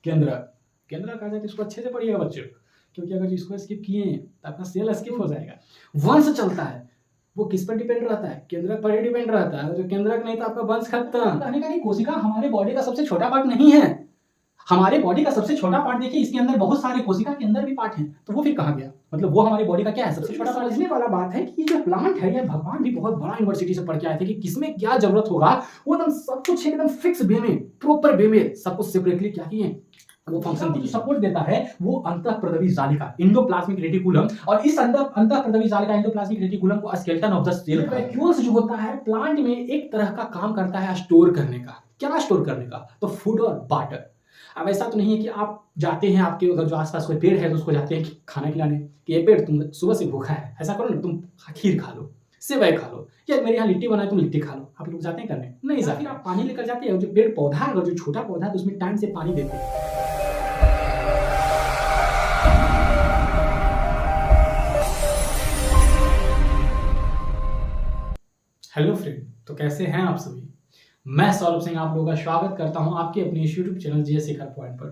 केंद्रक। केंद्रक आ जाए तो इसको अच्छे से पढ़िएगा बच्चों, क्योंकि अगर इसको स्किप किए हैं तो आपका सेल स्किप हो जाएगा। वंश चलता है, वो किस पर डिपेंड रहता है? केंद्रक पर ही डिपेंड रहता है। जो केंद्रक नहीं तो आपका वंश खत्म। कहने का कि कोशिका हमारे बॉडी का सबसे छोटा पार्ट नहीं है। हमारे बॉडी का सबसे छोटा पार्ट देखिए, इसके अंदर बहुत सारे कोशिका के अंदर भी पार्ट हैं, तो वो फिर कहाँ गया? मतलब वो हमारी बॉडी का क्या है? सबसे छोटा पार्ट। समझने वाला बात है कि ये जो प्लांट है, ये भगवान भी बहुत बड़ा यूनिवर्सिटी से पढ़ के आए थे कि किसमें क्या जरूरत होगा, वो एकदम सब कुछ एकदम फिक्स वे में, प्रॉपर वे में सब कुछ सेपरेटली क्या किए, वो फंक्शन जो सपोर्ट देता है वो अंतःप्रदवी जालिका, एंडोप्लाज्मिक रेटिकुलम, और इस अंतःप्रदवी जालिका एंडोप्लाज्मिक रेटिकुलम को skeleton of the cell. Vacuoles जो होता है प्लांट में एक तरह का काम करता है स्टोर करने का। क्या स्टोर करने का? तो फूड और वाटर। अब ऐसा तो नहीं है कि आप जाते हैं, आपके अगर जो आसपास कोई पेड़ है तो उसको जाते हैं खाना खिलाने कि ये पेड़ तुम सुबह से भूखा है, ऐसा करो ना, तुम खीर खा लो, सेवई खा लो, या मेरे यहाँ लिट्टी बनाए तुम लिट्टी खा लो। आप लोग जाते हैं करने? नहीं जाते। आप पानी लेकर जाते हैं, जो पेड़ पौधा है, अगर जो छोटा पौधा है तो उसमें टाइम से पानी देते हैं। हेलो फ्रेंड, तो कैसे हैं आप सभी? मैं सौरभ सिंह आप लोगों का स्वागत करता हूं आपके अपने यूट्यूब चैनल जीएस शिखर पॉइंट पर।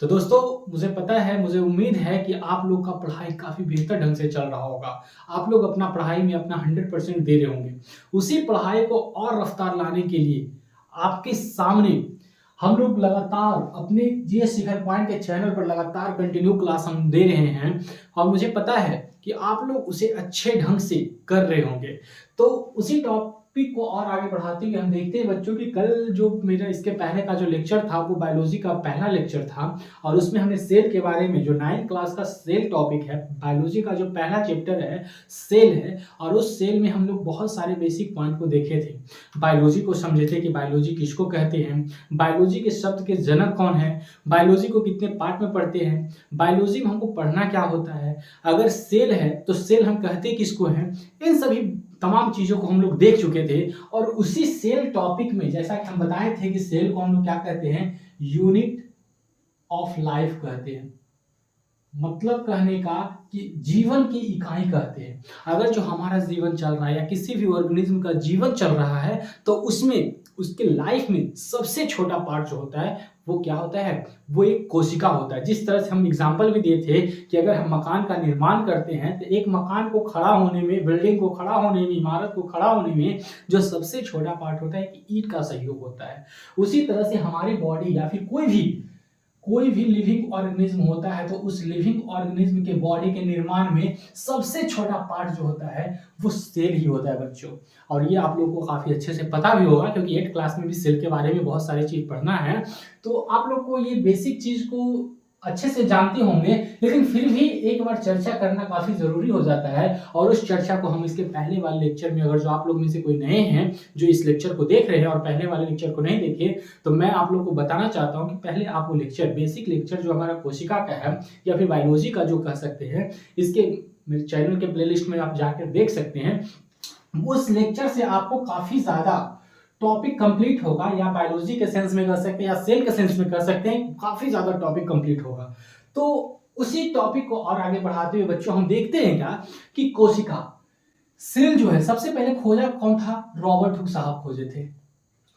तो दोस्तों, मुझे पता है, मुझे उम्मीद है कि आप लोग का पढ़ाई काफ़ी बेहतर ढंग से चल रहा होगा। आप लोग अपना पढ़ाई में अपना 100% दे रहे होंगे। उसी पढ़ाई को और रफ्तार लाने के लिए आपके सामने हम लोग लगातार अपने जीएस शिखर पॉइंट के चैनल पर लगातार कंटिन्यू क्लास हम दे रहे हैं, और मुझे पता है कि आप लोग उसे अच्छे ढंग से कर रहे होंगे। तो उसी टॉपिक को और आगे बढ़ाते हुए हम देखते हैं बच्चों कि कल जो मेरा इसके पहले का जो लेक्चर था वो बायोलॉजी का पहला लेक्चर था, और उसमें हमने सेल के बारे में, जो 9th क्लास का सेल टॉपिक है, बायोलॉजी का जो पहला चैप्टर है सेल है, और उस सेल में हम लोग बहुत सारे बेसिक पॉइंट को देखे थे। बायोलॉजी को समझे थे कि बायोलॉजी किसको कहते हैं, बायोलॉजी के शब्द के जनक कौन है, बायोलॉजी को कितने पार्ट में पढ़ते हैं, बायोलॉजी में हमको पढ़ना क्या होता है, अगर सेल है तो सेल हम कहते किसको हैं, इन सभी तमाम चीज़ों को हम लोग देख चुके थे। और उसी सेल टॉपिक में जैसा कि हम बताए थे कि सेल को हम लोग क्या कहते हैं, यूनिट ऑफ लाइफ कहते हैं। मतलब कहने का कि जीवन की इकाई कहते हैं। अगर जो हमारा जीवन चल रहा है या किसी भी ऑर्गेनिज्म का जीवन चल रहा है तो उसमें उसके लाइफ में सबसे छोटा पार्ट जो होता है वो क्या होता है, वो एक कोशिका होता है। जिस तरह से हम एग्जाम्पल भी दिए थे कि अगर हम मकान का निर्माण करते हैं तो एक मकान को खड़ा होने में, बिल्डिंग को खड़ा होने में, इमारत को खड़ा होने में जो सबसे छोटा पार्ट होता है कि ईंट का सहयोग होता है। उसी तरह से हमारी बॉडी या फिर कोई भी लिविंग ऑर्गेनिज्म होता है तो उस लिविंग ऑर्गेनिज्म के बॉडी के निर्माण में सबसे छोटा पार्ट जो होता है वो सेल ही होता है बच्चों। और ये आप लोगों को काफ़ी अच्छे से पता भी होगा, क्योंकि 8th क्लास में भी सेल के बारे में बहुत सारी चीज़ पढ़ना है। तो आप लोग को ये बेसिक चीज़ को अच्छे से जानते होंगे, लेकिन फिर भी एक बार चर्चा करना काफ़ी ज़रूरी हो जाता है। और उस चर्चा को हम इसके पहले वाले लेक्चर में, अगर जो आप लोग में से कोई नए हैं जो इस लेक्चर को देख रहे हैं और पहले वाले लेक्चर को नहीं देखे, तो मैं आप लोग को बताना चाहता हूं कि पहले आप वो लेक्चर, बेसिक लेक्चर जो हमारा कोशिका का है या फिर बायोलॉजी का जो कह सकते हैं, इसके मेरे चैनल के प्लेलिस्ट में आप जाकर देख सकते हैं। उस लेक्चर से आपको काफ़ी ज़्यादा टॉपिक कंप्लीट होगा, या बायोलॉजी के सेंस में कह सकते हैं या सेल के सेंस में कह सकते हैं, काफ़ी ज़्यादा टॉपिक कंप्लीट होगा। तो उसी टॉपिक को और आगे बढ़ाते हुए बच्चों हम देखते हैं क्या कि कोशिका, सेल जो है सबसे पहले खोजा कौन था? रॉबर्ट हुक साहब खोजे थे।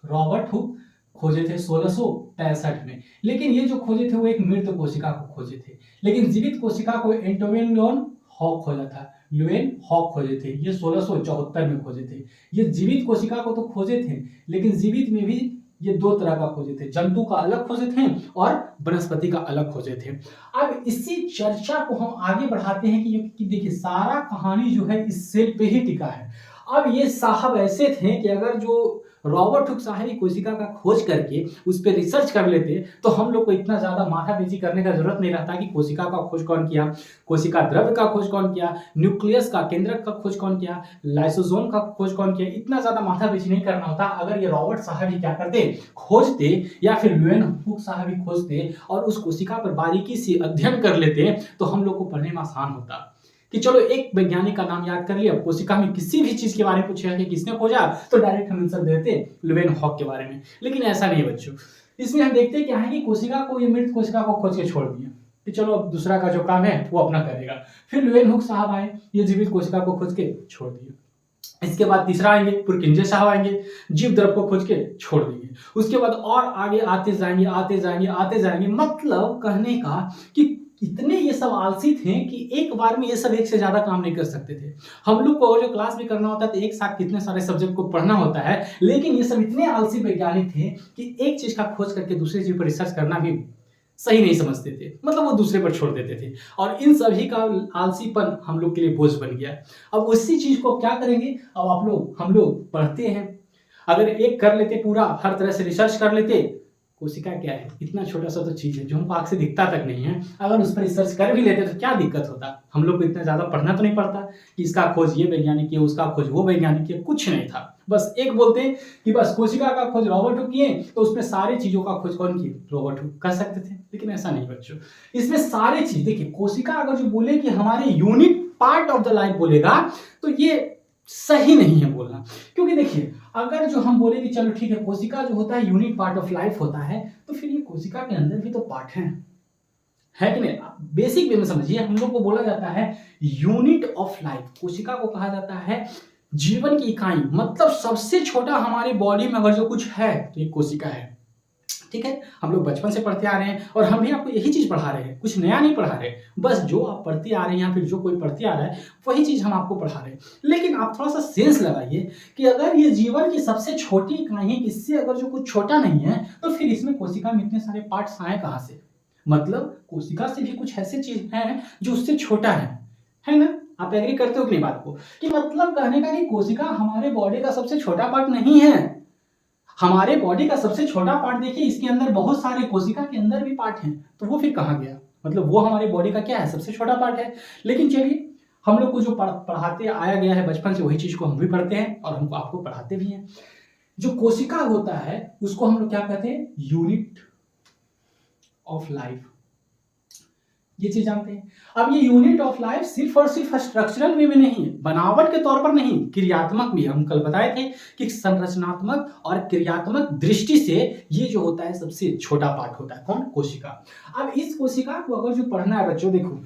रॉबर्ट हुक खोजे थे 1665 में। लेकिन ये जो खोजे थे वो एक मृत कोशिका को खोजे थे, लेकिन जीवित कोशिका को एंटोइन लियोन हॉक खोजा था। ल्यूएन हॉक खोजे थे, ये 1674 में खोजे थे। ये जीवित कोशिका को तो खोजे थे, लेकिन जीवित में भी ये दो तरह का खोजे थे, जंतु का अलग खोजे थे और वनस्पति का अलग खोजे थे। अब इसी चर्चा को हम आगे बढ़ाते हैं कि देखिए सारा कहानी जो है इस सेल पे ही टिका है। अब ये साहब ऐसे थे कि अगर जो रॉबर्ट हुक साहब कोशिका का खोज करके उस पर रिसर्च कर लेते तो हम लोग को इतना ज़्यादा माथापेची करने का जरूरत नहीं रहता कि कोशिका का खोज कौन किया, कोशिका द्रव्य का खोज कौन किया, न्यूक्लियस का, केंद्रक का खोज कौन किया, लाइसोसोम का खोज कौन किया। इतना ज़्यादा माथापेची नहीं करना होता अगर ये रॉबर्ट साहब ही क्या करते, खोजते, या फिर ल्यूएन हुक साहब ही खोजते और उस कोशिका पर बारीकी से अध्ययन कर लेते तो हम लोग को पढ़ने में आसान होता। कि चलो एक वैज्ञानिक का नाम याद कर लिया, कोशिका में किसी भी चीज के बारे में पूछा कि किसने खोजा तो डायरेक्ट हम आंसर देते ल्यूएन हॉक के बारे में। लेकिन ऐसा नहीं बच्चों, इसमें हम देखते क्या है कि कोशिका को, ये मृत कोशिका को खोज के छोड़ दिया कि चलो अब दूसरा का जो काम है वो अपना करेगा। फिर ल्यूएन हुक साहब आए, ये जीवित कोशिका को खोज के छोड़ दिया। इसके बाद तीसरा आएंगे पुरकिंजे साहब आएंगे, जीव द्रव को खोज के छोड़ देंगे। उसके बाद और आगे आते जाएंगे आते जाएंगे आते जाएंगे, मतलब कहने का कि इतने ये सब आलसी थे कि एक बार में ये सब एक से ज्यादा काम नहीं कर सकते थे। हम लोग को जो क्लास भी करना होता है तो एक साथ कितने सारे सब्जेक्ट को पढ़ना होता है, लेकिन ये सब इतने आलसी वैज्ञानिक थे कि एक चीज का खोज करके दूसरी चीज पर रिसर्च करना भी सही नहीं समझते थे, मतलब वो दूसरे पर छोड़ देते थे। और इन सभी का आलसीपन हम लोग के लिए बोझ बन गया। अब उसी चीज को क्या करेंगे, अब हम लोग पढ़ते हैं, अगर एक कर लेते पूरा, हर तरह से रिसर्च कर लेते। कोशिका क्या है, इतना छोटा सा तो चीज है जो हमको आंख से दिखता तक नहीं है, अगर उस पर रिसर्च कर भी लेते तो क्या दिक्कत होता। हम लोग को इतना ज्यादा पढ़ना तो नहीं पड़ता कि इसका खोज ये वैज्ञानिक किया, उसका खोज वो वैज्ञानिक किया, कुछ नहीं था। बस एक बोलते कि बस कोशिका का खोज रॉबर्ट हुक किए, तो उसमें सारी चीजों का खोज कौन किए, रॉबर्ट हुक कर सकते थे। लेकिन ऐसा नहीं बच्चों, इसमें सारे चीज देखिए, कोशिका अगर जो बोले कि हमारे unit part of the life बोलेगा तो ये सही नहीं है बोलना। क्योंकि देखिए, अगर जो हम बोले कि चलो ठीक है कोशिका जो होता है यूनिट पार्ट ऑफ लाइफ होता है, तो फिर ये कोशिका के अंदर भी तो पार्ट है कि नहीं। बेसिक वे में समझिए, हम लोग को बोला जाता है यूनिट ऑफ लाइफ, कोशिका को कहा जाता है जीवन की इकाई, मतलब सबसे छोटा हमारे बॉडी में अगर जो कुछ है तो ये कोशिका है। ठीक है, हम लोग बचपन से पढ़ते आ रहे हैं और हम भी आपको यही चीज पढ़ा रहे हैं, कुछ नया नहीं पढ़ा रहे, बस जो आप पढ़ते आ रहे हैं या फिर जो कोई पढ़ते आ रहा है वही चीज हम आपको पढ़ा रहे हैं। लेकिन आप थोड़ा सा सेंस लगाइए कि अगर ये जीवन की सबसे छोटी इकाई है, इससे अगर जो कुछ छोटा नहीं है, तो फिर इसमें कोशिका में इतने सारे पार्ट्स आए कहां से। मतलब कोशिका से भी कुछ ऐसी चीज है जो उससे छोटा है ना। आप एग्री करते हो कि नहीं बात को, कि मतलब कहने का कि कोशिका हमारे बॉडी का सबसे छोटा पार्ट नहीं है। हमारे बॉडी का सबसे छोटा पार्ट देखिए, इसके अंदर बहुत सारे, कोशिका के अंदर भी पार्ट हैं, तो वो फिर कहाँ गया, मतलब वो हमारे बॉडी का क्या है, सबसे छोटा पार्ट है। लेकिन चलिए, हम लोग को जो पढ़ाते आया गया है बचपन से, वही चीज को हम भी पढ़ते हैं और हमको आपको पढ़ाते भी हैं। जो कोशिका होता है उसको हम लोग क्या कहते हैं, यूनिट ऑफ लाइफ, ये चीज जानते हैं। अब ये यूनिट ऑफ लाइफ सिर्फ और सिर्फ स्ट्रक्चरल वे में नहीं है, बनावट के तौर पर नहीं, क्रियात्मक भी। हम कल बताए थे कि संरचनात्मक और क्रियात्मक दृष्टि से ये जो होता है सबसे छोटा पार्ट होता है, कौन, कोशिका। अब इस कोशिका को अगर जो पढ़ना है बच्चों, देखो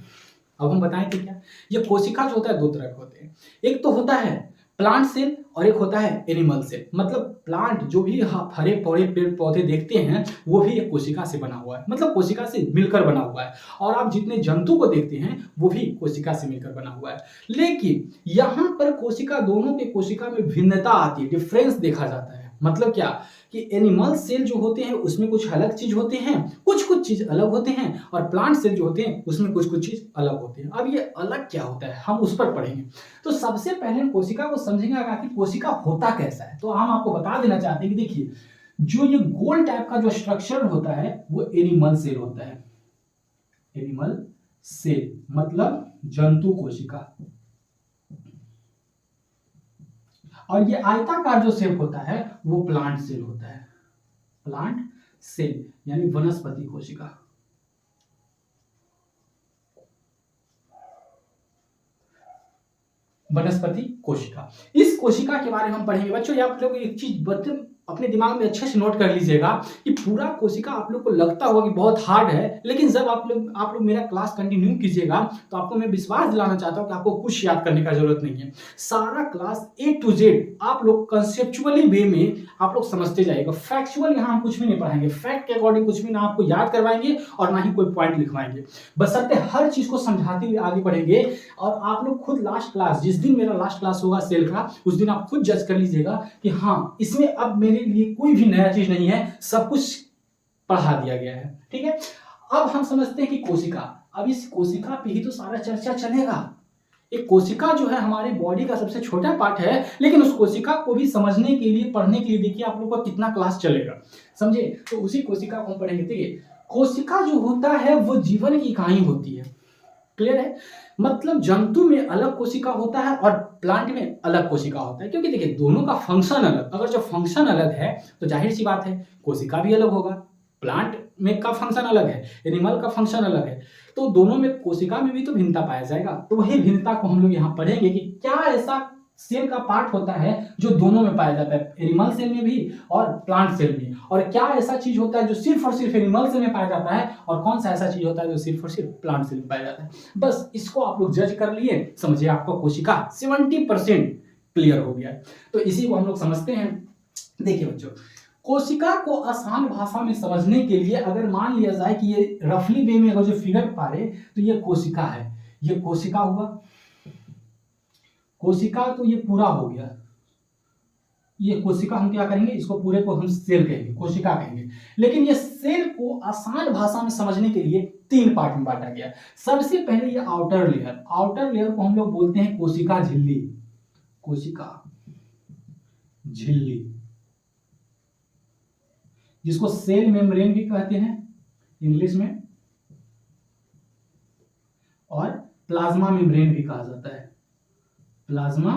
अब हम बताएं कि क्या, ये कोशिका जो होता है दो तरह के होते हैं। एक तो होता है प्लांट सेल और एक होता है एनिमल सेल। मतलब प्लांट जो भी हरे पौधे पेड़ पौधे देखते हैं वो भी एक कोशिका से बना हुआ है, मतलब कोशिका से मिलकर बना हुआ है। और आप जितने जंतु को देखते हैं वो भी कोशिका से मिलकर बना हुआ है। लेकिन यहाँ पर कोशिका, दोनों के कोशिका में भिन्नता आती है, डिफरेंस देखा जाता है। मतलब क्या कि एनिमल सेल जो होते हैं उसमें कुछ अलग चीज होते हैं, कुछ चीज अलग होते हैं, और प्लांट सेल जो होते हैं उसमें कुछ चीज अलग होते हैं। अब ये अलग क्या होता है हम उस पर पढ़ेंगे। तो सबसे पहले कोशिका को समझेंगे कि कोशिका होता कैसा है। तो हम आपको बता देना चाहते हैं कि देखिए, जो ये गोल टाइप का जो स्ट्रक्चर होता है वो एनिमल सेल होता है। एनिमल सेल मतलब जंतु कोशिका। और ये आयताकार जो सेल होता है वो प्लांट सेल होता है। प्लांट सेल यानी वनस्पति कोशिका। वनस्पति कोशिका, इस कोशिका के बारे में हम पढ़ेंगे बच्चों। ये आप लोग एक चीज अपने दिमाग में अच्छे से नोट कर लीजिएगा कि पूरा कोशिका आप लोग को लगता होगा कि बहुत हार्ड है, लेकिन जब आप लोग मेरा क्लास कंटिन्यू कीजिएगा तो आपको मैं विश्वास दिलाना चाहता हूं कि आपको कुछ याद करने का जरूरत नहीं है। सारा क्लास A to Z आप लोग कंसेप्चुअली वे में आप लोग समझते जाइएगा। फैक्चुअल यहाँ हम कुछ भी नहीं पढ़ाएंगे, फैक्ट के अकॉर्डिंग कुछ भी ना आपको याद करवाएंगे और ना ही कोई पॉइंट लिखवाएंगे, बशर्ते हर चीज को समझाते हुए आगे बढ़ेंगे। और आप लोग खुद लास्ट क्लास, जिस दिन मेरा लास्ट क्लास होगा सेल का, उस दिन आप खुद जज कर लीजिएगा कि हाँ इसमें अब मेरे लिए कोई भी नया चीज नहीं है, सब कुछ पढ़ा दिया गया है। ठीक है, अब हम समझते हैं कि कोशिका, अब इस कोशिका पे ही तो सारा चर्चा चलेगा। एक कोशिका जो है हमारे बॉडी का सबसे छोटा पार्ट है, लेकिन उस कोशिका को भी समझने के लिए, पढ़ने के लिए देखिए आप लोग का कितना क्लास चलेगा, समझे। तो उसी कोशिका को हम पढ़ेंगे। देखिए, कोशिका जो होता है वो जीवन की इकाई होती है। क्लियर है, मतलब जंतु में अलग कोशिका होता है और प्लांट में अलग कोशिका होता है, क्योंकि देखिए दोनों का फंक्शन अलग। अगर जो फंक्शन अलग है तो जाहिर सी बात है कोशिका भी अलग होगा। प्लांट में का फंक्शन अलग है, एनिमल का फंक्शन अलग है, तो दोनों में, कोशिका में भी तो भिन्नता पाया जाएगा। तो वही भिन्नता को हम लोग यहाँ पढ़ेंगे कि क्या ऐसा सेल का पार्ट होता है जो दोनों में पाया जाता है, एनिमल सेल में भी और प्लांट सेल में। और क्या ऐसा चीज होता है जो सिर्फ और सिर्फ एनिमल सेल में पाया जाता है, और कौन सा ऐसा चीज होता है जो सिर्फ और सिर्फ प्लांट सेल में पाया जाता है। बस इसको आप लोग जज कर लिए, समझिए आपका कोशिका 70% क्लियर हो गया। तो इसी को हम लोग समझते हैं। देखिए बच्चों, कोशिका को आसान भाषा में समझने के लिए अगर मान लिया जाए कि ये रफली वे में अगर जो फिगर पारे तो ये कोशिका है, ये कोशिका हुआ, कोशिका तो ये पूरा हो गया, ये कोशिका हम क्या करेंगे, इसको पूरे को हम सेल कहेंगे, कोशिका कहेंगे। लेकिन ये सेल को आसान भाषा में समझने के लिए 3 पार्ट में बांटा गया। सबसे पहले ये आउटर लेयर, आउटर लेयर को हम लोग बोलते हैं कोशिका झिल्ली, कोशिका झिल्ली, जिसको सेल मेम्ब्रेन भी कहते हैं इंग्लिश में, और प्लाज्मा मेम्ब्रेन भी कहा जाता है, प्लाज्मा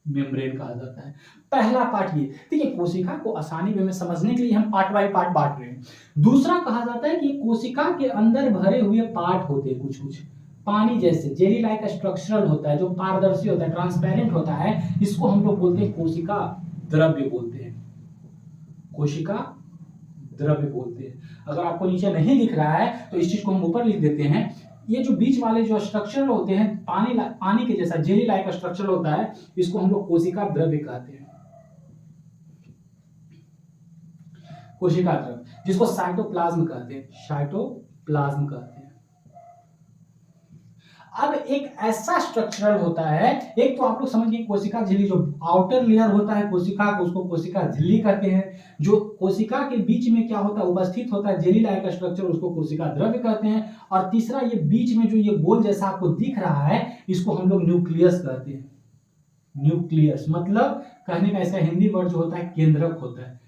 मेम्ब्रेन कहा जाता है। पहला पार्ट ये, देखिए कोशिका को आसानी में समझने के लिए हम पार्ट बाय पार्ट बांट रहे हैं। दूसरा कहा जाता है कि कोशिका के अंदर भरे हुए पार्ट होते हैं, कुछ कुछ पानी जैसे जेली लाइक स्ट्रक्चरल होता है, जो पारदर्शी होता है, ट्रांसपेरेंट होता है, इसको हम लोग बोलते हैं कोशिका द्रव्य बोलते हैं, कोशिका द्रव्य बोलते हैं। अगर आपको नीचे नहीं दिख रहा है तो इस चीज को हम ऊपर लिख देते हैं। ये जो बीच वाले जो स्ट्रक्चर होते हैं, पानी के जैसा जेली लाइक स्ट्रक्चर होता है, इसको हम लोग कोशिका द्रव्य कहते हैं, कोशिका द्रव्य, जिसको साइटोप्लाज्म कहते हैं, साइटोप्लाज्म कहते हैं। अब एक ऐसा स्ट्रक्चरल होता है, एक तो आप लोग समझिए कोशिका झिल्ली, जो आउटर लेयर होता है कोशिका को, उसको कोशिका झिल्ली कहते हैं। जो कोशिका के बीच में क्या होता है, उपस्थित होता है जेली लाइक स्ट्रक्चर, उसको कोशिका द्रव्य कहते हैं। और तीसरा ये बीच में जो ये गोल जैसा आपको दिख रहा है, इसको हम लोग न्यूक्लियस कहते हैं, न्यूक्लियस मतलब कहने का ऐसा हिंदी वर्ड जो होता है केंद्रक होता है,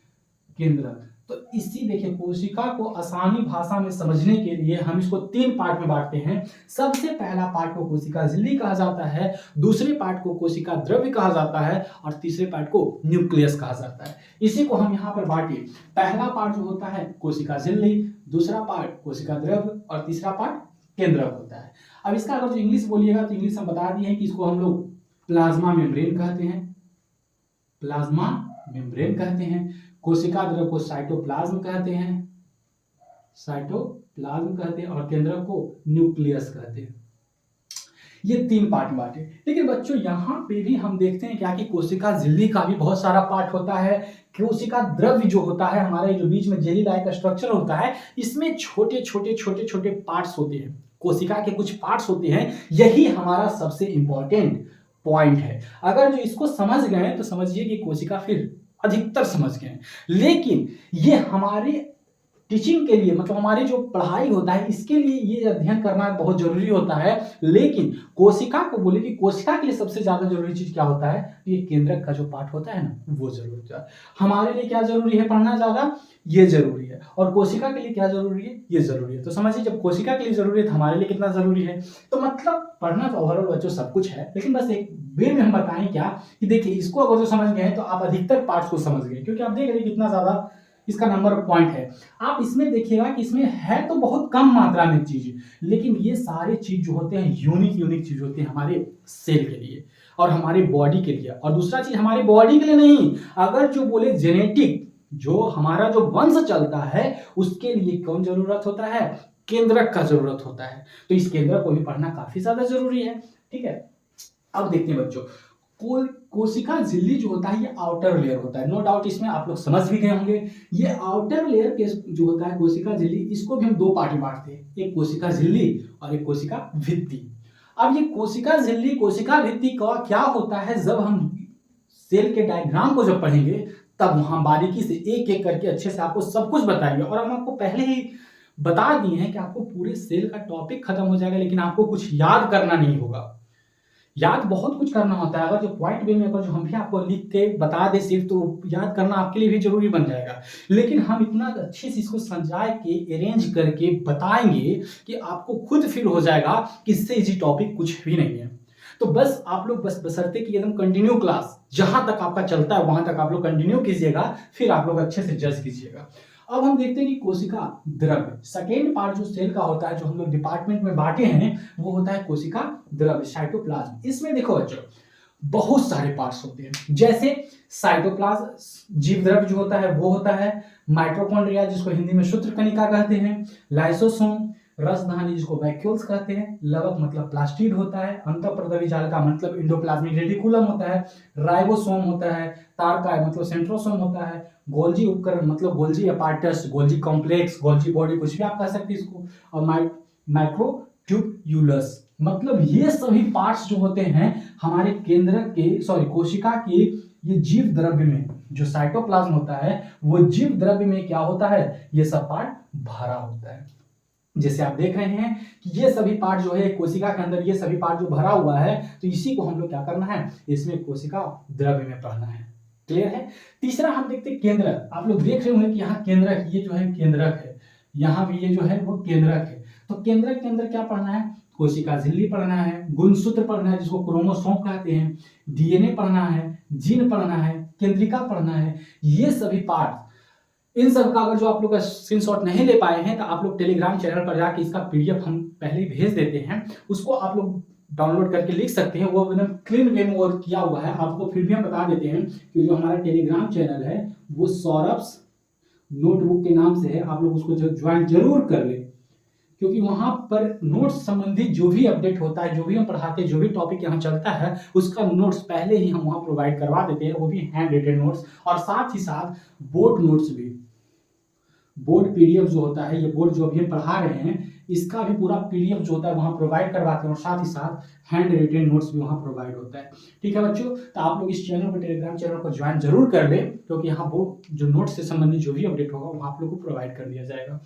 केंद्रक। तो इसी देखिए कोशिका को आसानी भाषा में समझने के लिए हम इसको 3 पार्ट में बांटते हैं। सबसे पहला पार्ट को कोशिका झिल्ली कहा जाता है, दूसरे पार्ट को कोशिका द्रव्य कहा जाता है, और तीसरे पार्ट को न्यूक्लियस कहा जाता है। इसी को हम यहाँ पर बांटिए। पहला पार्ट जो होता है कोशिका झिल्ली, दूसरा पार्ट कोशिका द्रव्य, और तीसरा पार्ट केंद्रक होता है। अब इसका अगर जो इंग्लिश बोलिएगा तो इंग्लिश हम बता दिए हैं कि इसको हम लोग प्लाज्मा मेम्ब्रेन कहते हैं, प्लाज्मा मेम्ब्रेन कहते हैं। कोशिका द्रव्य को साइटोप्लाज्म कहते हैं, साइटोप्लाज्म कहते हैं, और केंद्रक को न्यूक्लियस कहते हैं। ये 3 पार्ट बांटे। लेकिन बच्चों यहाँ पे भी हम देखते हैं क्या कि कोशिका झिल्ली का भी बहुत सारा पार्ट होता है। कोशिका द्रव्य जो होता है, हमारे जो बीच में जेली लाइक स्ट्रक्चर होता है, इसमें छोटे छोटे पार्ट्स होते हैं, कोशिका के कुछ पार्ट्स होते हैं। यही हमारा सबसे इंपॉर्टेंट पॉइंट है। अगर जो इसको समझ गए तो समझिए कि कोशिका फिर अधिकतर समझ गए। लेकिन ये हमारे टीचिंग के लिए, मतलब हमारी जो पढ़ाई होता है, इसके लिए ये अध्ययन करना बहुत जरूरी होता है। लेकिन कोशिका को बोले कि कोशिका के लिए सबसे ज्यादा जरूरी चीज क्या होता है, ये केंद्रक का जो पार्ट होता है ना, वो जरूरी होता है। हमारे लिए क्या जरूरी है, पढ़ना ज्यादा, ये जरूरी है। और कोशिका के लिए क्या जरूरी है, ये जरूरी है। तो समझिए जब कोशिका के लिए जरूरी है तो हमारे लिए कितना जरूरी है। तो मतलब पढ़ना तो ओवरऑल बच्चों सब कुछ है, लेकिन बस एक वे में हम बताएं क्या कि देखिए इसको अगर जो समझ गए तो आप अधिकतर पार्ट्स को समझ गए, क्योंकि आप देख रहे हैं कितना ज्यादा इसका नंबर ऑफ पॉइंट है। आप इसमें देखिएगा कि इसमें है तो बहुत कम मात्रा में चीज, लेकिन ये सारे चीज जो होते हैं यूनिक चीज होते हैं हमारे सेल के लिए और हमारे बॉडी के लिए। और दूसरा चीज हमारे बॉडी के लिए नहीं, अगर जो बोले जेनेटिक, जो हमारा जो वंश चलता है, उसके लिए कौन जरूरत होता है, केंद्रक का जरूरत होता है। तो इस केंद्रक को भी पढ़ना काफी ज्यादा जरूरी है। ठीक है, अब देखते हैं बच्चों, कोशिका झिल्ली जो होता है ये आउटर लेयर होता है, नो डाउट इसमें आप लोग समझ भी गए होंगे। ये आउटर लेयर के जो होता है कोशिका झिल्ली, इसको भी हम 2 पार्ट में बांटते हैं, एक कोशिका झिल्ली और एक कोशिका भित्ति। अब ये कोशिका झिल्ली कोशिका भित्ति का क्या होता है, जब हम सेल के डायग्राम को जब पढ़ेंगे तब वहां बारीकी से एक एक करके अच्छे से आपको सब कुछ बताएंगे। और हम आपको पहले ही बता दिए हैं कि आपको पूरे सेल का टॉपिक खत्म हो जाएगा, लेकिन आपको कुछ याद करना नहीं होगा। याद बहुत कुछ करना होता है, अगर जो पॉइंट वे में अगर जो हम भी आपको लिख के बता दे सिर्फ, तो याद करना आपके लिए भी जरूरी बन जाएगा। लेकिन हम इतना अच्छे से इसको समझा के अरेंज करके बताएंगे कि आपको खुद फील हो जाएगा कि इससे इजी टॉपिक कुछ भी नहीं है। तो बस आप लोग बशर्ते कि एकदम कंटिन्यू क्लास जहां तक आपका चलता है वहां तक आप लोग कंटिन्यू कीजिएगा, फिर आप लोग अच्छे से जज कीजिएगा। अब हम देखते हैं कि कोशिका द्रव्य, सेकेंड पार्ट जो सेल का होता है, जो हम लोग डिपार्टमेंट में बांटे हैं, वो होता है कोशिका द्रव्य, साइटोप्लाज्म। इसमें देखो बच्चों बहुत सारे पार्ट्स होते हैं, जैसे साइटोप्लाज्म जीव द्रव्य जो होता है वो होता है, माइटोकॉन्ड्रिया जिसको हिंदी में सूत्रकणिका कहते हैं, लाइसोसोम, रसधानी जिसको वैक्यूल्स कहते हैं, लवक मतलब प्लास्टिड होता है, अंतःप्रदवी जालिका मतलब इंडोप्लाज्मिक रेटिकुलम होता है, राइबोसोम होता है, तारकाय मतलब सेंट्रोसोम होता है, गोल्जी उपकरण मतलब Golgi apparatus, Golgi complex, Golgi body, कुछ भी आप कह सकते हैं इसको, और माइक्रोट्यूब्यूलस मतलब ये सभी पार्ट्स जो होते हैं हमारे केंद्रक के कोशिका के ये जीव द्रव्य में, जो साइटोप्लाज्म होता है वो जीव द्रव्य में क्या होता है, ये सब पार्ट भरा होता है। जैसे आप देख रहे हैं कि ये सभी पार्ट जो है कोशिका के अंदर, ये सभी पार्ट जो भरा हुआ है, तो इसी को हम लोग क्या करना है, इसमें कोशिका द्रव्य में पढ़ना है। क्लियर है। तीसरा हम देखते हैं केंद्रक। आप लोग देख रहे होंगे कि यहाँ केंद्रक, ये जो है केंद्रक है, यहाँ भी ये जो है वो केंद्रक है। तो केंद्रक के अंदर क्या पढ़ना है, कोशिका झिल्ली पढ़ना है, गुणसूत्र पढ़ना है जिसको क्रोमोसोम कहते हैं, डीएनए पढ़ना है, जीन पढ़ना है, केंद्रिका पढ़ना है। ये सभी पार्ट, इन सब का अगर जो आप लोग का स्क्रीनशॉट नहीं ले पाए हैं तो आप लोग टेलीग्राम चैनल पर जाके इसका पीडीएफ हम पहले ही भेज देते हैं, उसको आप लोग डाउनलोड करके लिख सकते हैं। वो एकदम क्लीन वे में वर्क किया हुआ है। आपको फिर भी हम बता देते हैं कि जो हमारा टेलीग्राम चैनल है वो सौरभ्स नोटबुक के नाम से है, आप लोग उसको ज्वाइन जरूर कर ले, क्योंकि वहां पर नोट्स संबंधी जो भी अपडेट होता है, जो भी हम पढ़ाते हैं, जो भी टॉपिक यहाँ चलता है, उसका नोट्स पहले ही हम वहां प्रोवाइड करवा देते हैं, वो भी हैंड रिटेन नोट्स, और साथ ही साथ बोर्ड नोट्स भी, बोर्ड पीडीएफ जो होता है, ये बोर्ड जो अभी हम पढ़ा रहे हैं इसका भी पूरा पीडीएफ जो होता है वहां प्रोवाइड करवाते हैं, और साथ ही साथ हैंड रिटेन नोट्स भी वहां प्रोवाइड होता है। ठीक है बच्चों, तो आप लोग इस चैनल को, टेलीग्राम चैनल को ज्वाइन जरूर कर लें, क्योंकि यहाँ वो जो नोट्स से संबंधित जो भी अपडेट होगा वो आप लोग को प्रोवाइड कर दिया जाएगा।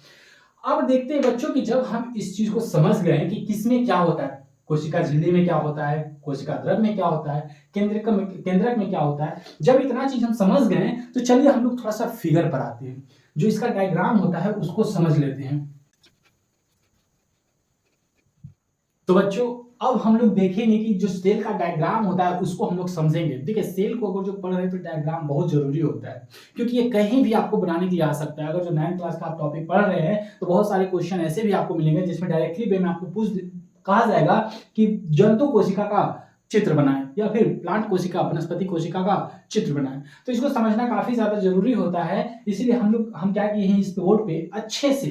अब देखते हैं बच्चों कि जब हम इस चीज को समझ गए कि किसमें क्या होता है, कोशिका झिल्ली में क्या होता है, कोशिका द्रव्य में क्या होता है, केंद्रक में क्या होता है, जब इतना चीज हम समझ गए तो चलिए हम लोग थोड़ा सा फिगर पर आते हैं, जो इसका डायग्राम होता है उसको समझ लेते हैं। तो बच्चों अब हम लोग देखेंगे कि जो सेल का डायग्राम होता है उसको हम लोग समझेंगे। देखिए सेल को अगर जो पढ़ रहे हैं तो डायग्राम बहुत जरूरी होता है, क्योंकि ये कहीं भी आपको बनाने के लिए आ सकता है। अगर जो 9th क्लास का आप टॉपिक पढ़ रहे हैं तो बहुत सारे क्वेश्चन ऐसे भी आपको मिलेंगे जिसमें डायरेक्टली वे में आपको कहा जाएगा कि जंतु कोशिका का चित्र बनाएं, या फिर प्लांट कोशिका, वनस्पति कोशिका का चित्र बनाएं। तो इसको समझना काफी ज्यादा जरूरी होता है, इसीलिए हम क्या किए हैं, इस बोर्ड पे अच्छे से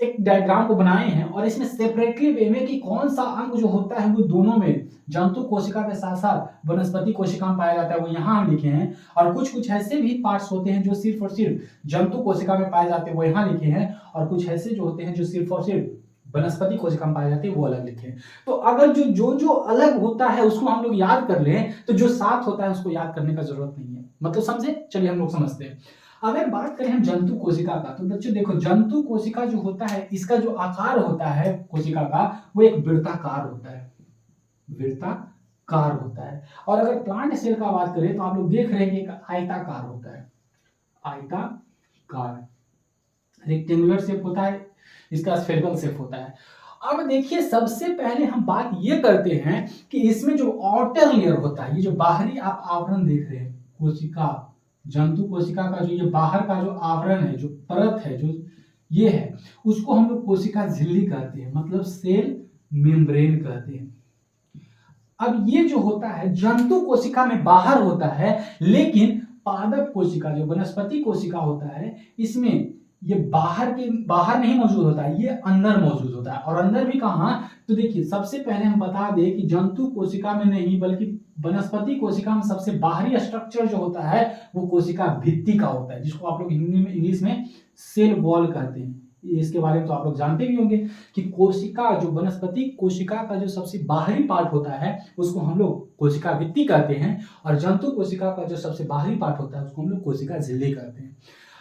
एक डायग्राम को बनाए हैं, और इसमें सेपरेटली वे में कि कौन सा अंग जो होता है वो दोनों में, जंतु कोशिका के साथ साथ वनस्पति कोशिका में पाया जाता है, वो यहाँ हम लिखे हैं। और कुछ कुछ ऐसे भी पार्ट्स होते हैं जो सिर्फ और सिर्फ जंतु कोशिका में पाए जाते हैं, वो यहाँ लिखे हैं। और कुछ ऐसे जो होते हैं जो सिर्फ और सिर्फ वनस्पति कोशिका में पाए जाते हैं, वो अलग लिखे हैं। तो अगर जो अलग होता है उसको हम लोग याद कर लें, तो जो साथ होता है उसको याद करने का जरूरत नहीं है। मतलब समझे, चलिए हम लोग समझते हैं। अगर बात करें हम जंतु कोशिका का, तो बच्चों देखो जंतु कोशिका जो होता है इसका जो आकार होता है कोशिका का, वो एक वृत्ताकार होता है, वृत्ताकार होता है। और अगर प्लांट सेल का बात करें तो आप लोग देख रहे हैं कि आयताकार होता है, आयताकार, रेक्टेंगुलर शेप होता है, इसका स्फेरिकल शेप होता है। अब देखिए सबसे पहले हम बात ये करते हैं कि इसमें जो आउटर लेयर होता है, ये जो बाहरी आप आवरण देख रहे हैं कोशिका, जंतु कोशिका का जो ये बाहर का जो आवरण है, जो परत है, जो ये है, उसको हम लोग कोशिका झिल्ली कहते हैं, मतलब सेल मेम्ब्रेन कहते हैं। अब ये जो होता है जंतु कोशिका में बाहर होता है, लेकिन पादप कोशिका जो वनस्पति कोशिका होता है इसमें ये बाहर नहीं मौजूद होता है, ये अंदर मौजूद होता है। और अंदर भी कहाँ, तो देखिए सबसे पहले हम बता दें कि जंतु कोशिका में नहीं बल्कि वनस्पति कोशिका में सबसे बाहरी स्ट्रक्चर जो होता है वो कोशिका भित्ति का होता है, जिसको आप लोग हिंदी में, इंग्लिश में सेल वॉल कहते हैं। इसके बारे में तो आप लोग जानते भी होंगे कि कोशिका, जो वनस्पति कोशिका का जो सबसे बाहरी पार्ट होता है उसको हम लोग कोशिका भित्ति कहते हैं, और जंतु कोशिका का जो सबसे बाहरी पार्ट होता है उसको हम लोग कोशिका झिल्ली कहते हैं।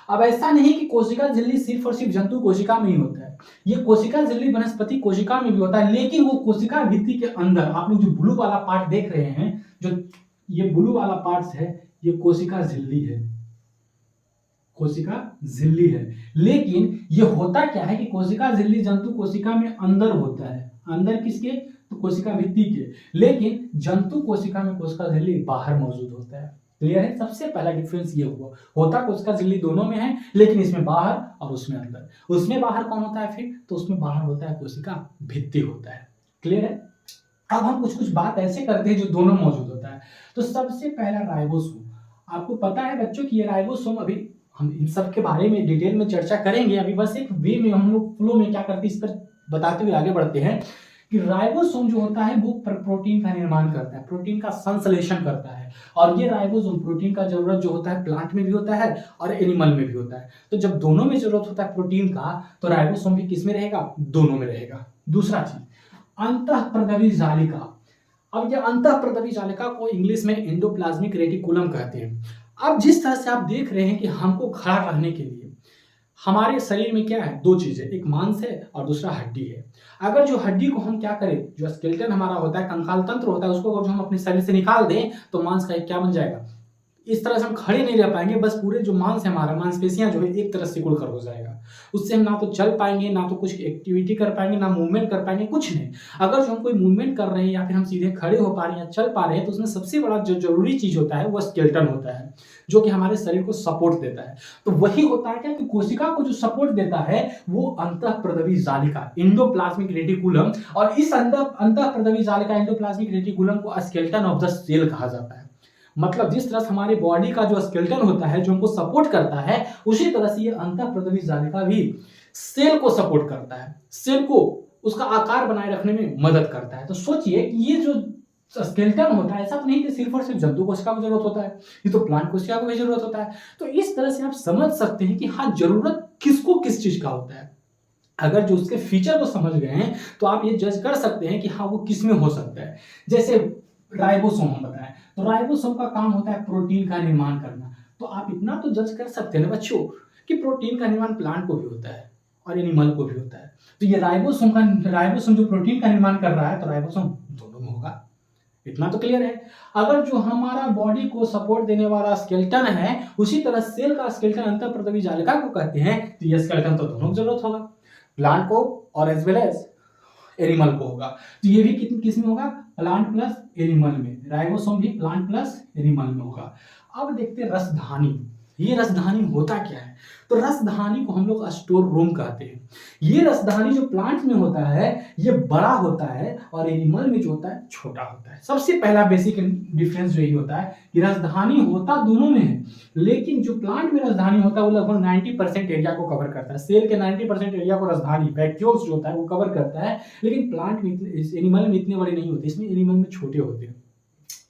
अब ऐसा नहीं कि कोशिका झिल्ली सिर्फ और सिर्फ जंतु कोशिका में ही होता है, ये कोशिका झिल्ली वनस्पति कोशिका में भी होता है, लेकिन वो कोशिका भित्ति के अंदर आप लोग जो ब्लू वाला पार्ट देख रहे हैं, जो ये ब्लू वाला पार्ट है, ये कोशिका झिल्ली है, कोशिका झिल्ली है। लेकिन ये होता क्या है कि कोशिका झिल्ली जंतु कोशिका में अंदर होता है, अंदर किसके, तो कोशिका भित्ति के, लेकिन जंतु कोशिका में कोशिका झिल्ली बाहर मौजूद होता है। क्लियर है, सबसे पहला डिफरेंस ये हुआ, होता कोशिका झिल्ली दोनों में है, लेकिन इसमें बाहर और उसमें अंदर। उसमें बाहर कौन होता है फिर, तो उसमें बाहर होता है कोशिका भित्ति होता है। क्लियर है। अब हम कुछ कुछ बात ऐसे करते हैं जो दोनों मौजूद होता है। तो सबसे पहला राइबोसोम, आपको पता है बच्चों कि ये राइबोसोम, अभी हम इन सब के बारे में डिटेल में चर्चा करेंगे, अभी बस एक वे में हम लोग फ्लो में क्या करते हैं, इस पर बताते हुए आगे बढ़ते हैं कि राइबोसोम जो होता है वो प्रोटीन का निर्माण करता है, प्रोटीन का संश्लेषण करता है। और ये राइबोसोम प्रोटीन का जरूरत जो होता है प्लांट में भी होता है और एनिमल में भी होता है। तो जब दोनों में जरूरत होता है प्रोटीन का, तो राइबोसोम भी किस में रहेगा? दोनों में रहेगा। दूसरा चीज, अंतःप्रदवी जालिका। अब ये अंतःप्रदवी जालिका को इंग्लिश में एंडोप्लाज्मिक रेटिकुलम कहते हैं। अब जिस तरह से आप देख रहे हैं कि हमको खड़ा रहने के लिए हमारे शरीर में क्या है? दो चीजें, एक मांस है और दूसरा हड्डी है। अगर जो हड्डी को हम क्या करें, जो स्केलेटन हमारा होता है, कंकाल तंत्र होता है, उसको अगर जो हम अपने शरीर से निकाल दें तो मांस का एक क्या बन जाएगा? इस तरह से हम खड़े नहीं रह पाएंगे, बस पूरे जो मांस है हमारा, मांसपेशियां जो है एक तरह से सिकुड़ कर हो जाएगा। उससे हम ना तो चल पाएंगे, ना तो कुछ एक्टिविटी कर पाएंगे, ना मूवमेंट कर पाएंगे, कुछ नहीं। अगर जो हम कोई मूवमेंट कर रहे हैं या फिर हम सीधे खड़े हो पा रहे हैं या चल पा रहे हैं, तो उसमें सबसे बड़ा जो जरूरी चीज होता है वो स्केलेटन होता है, जो कि हमारे शरीर को सपोर्ट देता है। तो वही होता है क्या कि कोशिका को जो सपोर्ट देता है वो अंतःप्रदवी जालिका, एंडोप्लाज्मिक रेटिकुलम। और इस अंतःप्रदवी जालिका, एंडोप्लाज्मिक रेटिकुलम को स्केलेटन ऑफ द सेल कहा जाता है। मतलब जिस तरह से हमारे बॉडी का जो स्केलेटन होता है जो हमको सपोर्ट करता है, उसी तरह से ये अंतःप्रदवी जालिका भी सेल को सपोर्ट करता है, सेल को उसका आकार बनाए रखने में मदद करता है। तो सोचिए कि ये जो स्केलेटन होता है, ऐसा तो नहीं कि सिर्फ और सिर्फ जंतु कोशिका को जरूरत होता है, ये तो प्लांट कोशिका को भी जरूरत होता है। तो इस तरह से आप समझ सकते हैं कि हाँ, जरूरत किसको किस चीज का होता है। अगर जो उसके फीचर को समझ गए हैं तो आप ये जज कर सकते हैं कि हाँ, वो किस में हो सकता है। जैसे राइबोसोम हम बताएं, तो राइबोसोम का काम होता है प्रोटीन का निर्माण करना। तो आप इतना तो जज कर सकते हैं ना बच्चों कि प्रोटीन का निर्माण प्लांट को भी होता है और एनिमल को भी होता है। तो ये राइबोसोम जो प्रोटीन का निर्माण कर रहा है, तो राइबोसोम दोनों में होगा। इतना तो क्लियर है। अगर जो हमारा बॉडी को सपोर्ट देने वाला स्केलेटन है, उसी तरह सेल का स्केलेटन अंतःप्रदवी जालिका को कहते हैं, तो ये स्केलेटन तो दोनों की जरूरत होगा, प्लांट को और एज वेल एज एनिमल को होगा। तो ये भी किस में होगा? प्लांट प्लस एनिमल में। राइबोसोम भी प्लांट प्लस एनिमल में होगा। अब देखते हैं रसधानी। ये रसधानी होता क्या है? तो रसधानी को हम लोग स्टोर रूम कहते हैं। ये रसधानी जो प्लांट में होता है ये बड़ा होता है और एनिमल में जो होता है छोटा होता है। सबसे पहला बेसिक डिफरेंस जो यही होता है कि रसधानी होता दोनों में है, लेकिन जो प्लांट में रसधानी होता है वो लगभग 90% एरिया को कवर करता है। सेल के 90% एरिया को रसधानी वैक्यूल्स जो होता है वो कवर करता है, लेकिन प्लांट में एनिमल में इतने बड़े नहीं होते, इसमें एनिमल में छोटे होते हैं।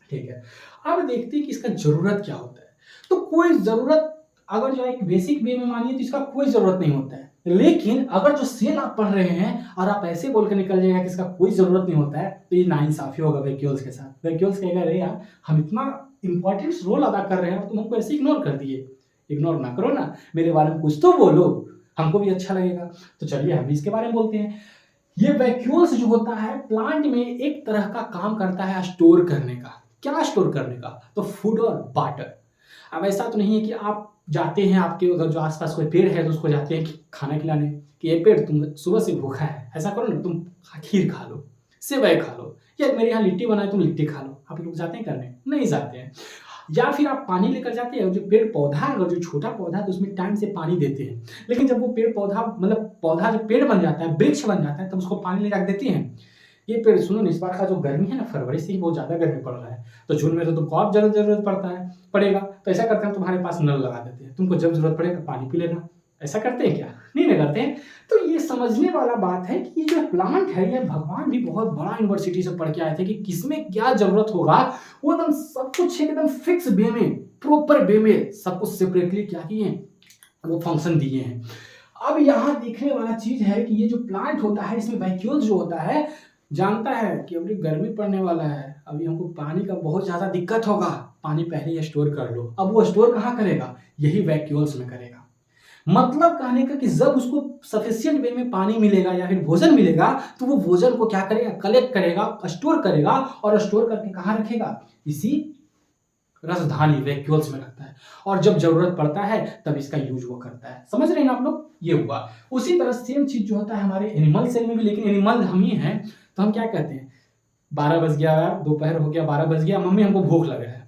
ठीक है, अब देखते हैं कि इसका जरूरत क्या होता है। तो कोई जरूरत, अगर जो एक बेसिक वे में मानिए तो इसका कोई जरूरत नहीं होता है। लेकिन अगर जो सेल आप पढ़ रहे हैं और आप ऐसे बोल के निकल जाएगा कि इसका कोई जरूरत नहीं होता है, तो ये नाइंसाफी होगा वैक्यूल्स के साथ। वैक्यूल्स कहेगा अरे यार, हम इतना इंपॉर्टेंट रोल अदा कर रहे हैं और तुम हमको ऐसे इग्नोर कर दिए। इग्नोर ना करो ना, मेरे बारे में कुछ तो बोलो, हमको भी अच्छा लगेगा। तो चलिए हम भी इसके बारे में बोलते हैं। ये वैक्यूल्स जो होता है प्लांट में एक तरह का काम करता है स्टोर करने का। क्या स्टोर करने का? तो फूड और वाटर। अब ऐसा तो नहीं है कि आप जाते हैं, आपके अगर जो आसपास कोई पेड़ है तो उसको जाते हैं खाना खिलाने कि ये पेड़ तुम सुबह से भूखा है, ऐसा करो ना, तुम खीर खा लो, सेवई खा लो, या मेरे यहाँ लिट्टी बनाए तुम लिट्टी खा लो। आप लोग जाते हैं करने? नहीं जाते हैं। या फिर आप पानी लेकर जाते हैं, जो पेड़ पौधा है, अगर जो छोटा पौधा है तो उसमें टाइम से पानी देते हैं, लेकिन जब वो पेड़ पौधा मतलब पौधा जब पेड़ बन जाता है, वृक्ष बन जाता है, तब उसको पानी ले रख देते हैं। ये पेड़ सुनो, इस बार का जो गर्मी है ना, फरवरी से ही बहुत ज्यादा गर्मी पड़ रहा है, तो जून में तो तुमको और जरूरत पड़ेगा। तो ऐसा करते हैं, तुम्हारे पास नल लगा देते हैं, तुमको जब जरूरत पड़ेगा पानी पी लेना। ऐसा करते हैं क्या? नहीं ना करते हैं। तो ये समझने वाला बात है कि ये जो प्लांट है, ये भगवान भी बहुत बड़ा यूनिवर्सिटी से पढ़ के आए थे कि किसमें क्या जरूरत होगा। वो एकदम सब कुछ एकदम फिक्स वे में, प्रॉपर वे में सब कुछ सेपरेटली क्या किए हैं, वो फंक्शन दिए हैं। अब यहाँ देखने वाला चीज है कि ये जो प्लांट होता है इसमें वैक्यूल्स जो होता है जानता है कि अभी गर्मी पड़ने वाला है, अभी हमको पानी का बहुत ज्यादा दिक्कत होगा, पानी पहले ही स्टोर कर लो। अब वो स्टोर कहाँ करेगा? यही वैक्यूल्स में करेगा। मतलब कहने का कि जब उसको सफिशिएंट वे में पानी मिलेगा या फिर भोजन मिलेगा, तो वो भोजन को क्या करेगा? कलेक्ट करेगा, स्टोर करेगा, और स्टोर करके कहाँ रखेगा? इसी रसधानी वैक्यूल्स में रखता है, और जब जरूरत पड़ता है तब इसका यूज वो करता है। समझ रहे हैं ना आप लोग? ये हुआ। उसी तरह सेम चीज जो होता है हमारे एनिमल सेल में भी, लेकिन एनिमल हम ही हैं, तो हम क्या कहते हैं? 12 बज गया यार, दोपहर हो गया, 12 बज गया, मम्मी हमको भूख लग रहा है,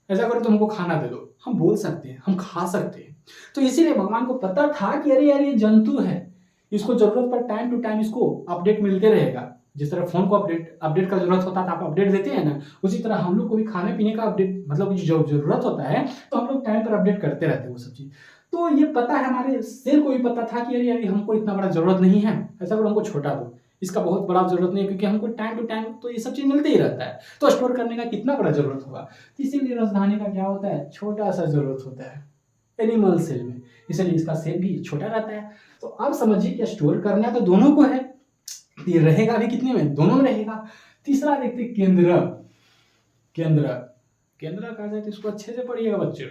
ऐसा करो तो हमको खाना दे दो। हम बोल सकते हैं, हम खा सकते हैं। तो इसीलिए भगवान को पता था कि अरे यार ये जंतु है, इसको जरूरत पर टाइम टू टाइम इसको अपडेट मिलते रहेगा। जिस तरह फोन को अपडेट का जरूरत होता है, आप अपडेट देते हैं ना, उसी तरह हम लोग को भी खाने पीने का अपडेट, मतलब जो जरूरत होता है तो हम लोग टाइम पर अपडेट करते रहते हैं वो सब चीज। तो ये पता है, हमारे सेल को भी पता था कि अरे अरे हमको इतना बड़ा ज़रूरत नहीं है, ऐसा करो हमको छोटा दो, इसका बहुत बड़ा ज़रूरत नहीं है, क्योंकि हमको टाइम टू टाइम तो ये सब चीज़ मिलते ही रहता है, तो स्टोर करने का कितना बड़ा ज़रूरत होगा। तो इसीलिए राजधानी का क्या होता है, छोटा सा ज़रूरत होता है एनिमल सेल में, इसलिए इसका सेल भी छोटा रहता है। तो अब समझिए कि स्टोर करना तो दोनों को है, ये रहेगा भी कितने में, दोनों में रहेगा। तीसरा देखते केंद्रक। केंद्रक केंद्रक कहा जाए तो इसको अच्छे से पढ़िएगा बच्चों,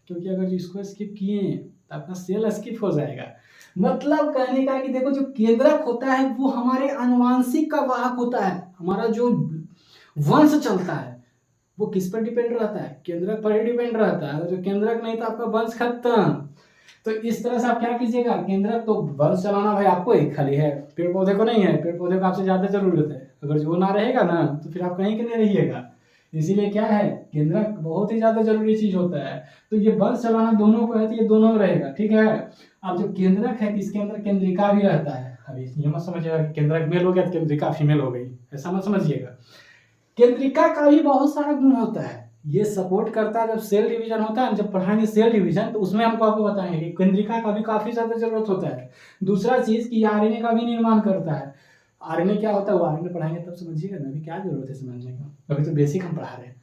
क्योंकि अगर इसको स्किप किए तो आपका सेल स्किप हो जाएगा। मतलब कहने का कि देखो, जो केंद्रक होता है वो हमारे आनुवांशिक का वाहक होता है, हमारा जो वंश चलता है वो किस पर डिपेंड रहता है, केंद्रक पर ही डिपेंड रहता है। अगर जो केंद्रक नहीं तो आपका वंश खत्म। तो इस तरह से आप क्या कीजिएगा, केंद्रक तो वंश चलाना भाई आपको ही खाली है, पेड़ पौधे को नहीं है, पेड़ पौधे को आपसे ज्यादा जरूरत है। अगर जो ना रहेगा ना तो फिर आप कहीं के नहीं रहिएगा। इसीलिए क्या है, केंद्रक बहुत ही ज्यादा जरूरी चीज होता है। तो ये वंश चलाना दोनों को है, तो ये दोनों में रहेगा, ठीक है। अब जो केंद्रक है इसके अंदर केंद्रिका भी रहता है। अभी ये मत समझिएगा कि केंद्रक मेल हो गया तो केंद्रिका फीमेल हो गई, ऐसा मत समझिएगा। केंद्रिका का भी बहुत सारा गुण होता है, ये सपोर्ट करता है। जब सेल डिवीजन होता है, जब पढ़ाएंगे सेल डिवीजन, तो उसमें हमको आपको बताएंगे कि केंद्रिका का भी काफी ज्यादा जरूरत होता है। दूसरा चीज कि आरएनए का भी निर्माण करता है। आरएनए क्या होता है वो आरएनए पढ़ाएंगे तब समझिएगा ना, अभी क्या जरूरत है समझने का, अभी तो बेसिक हम पढ़ा रहे हैं।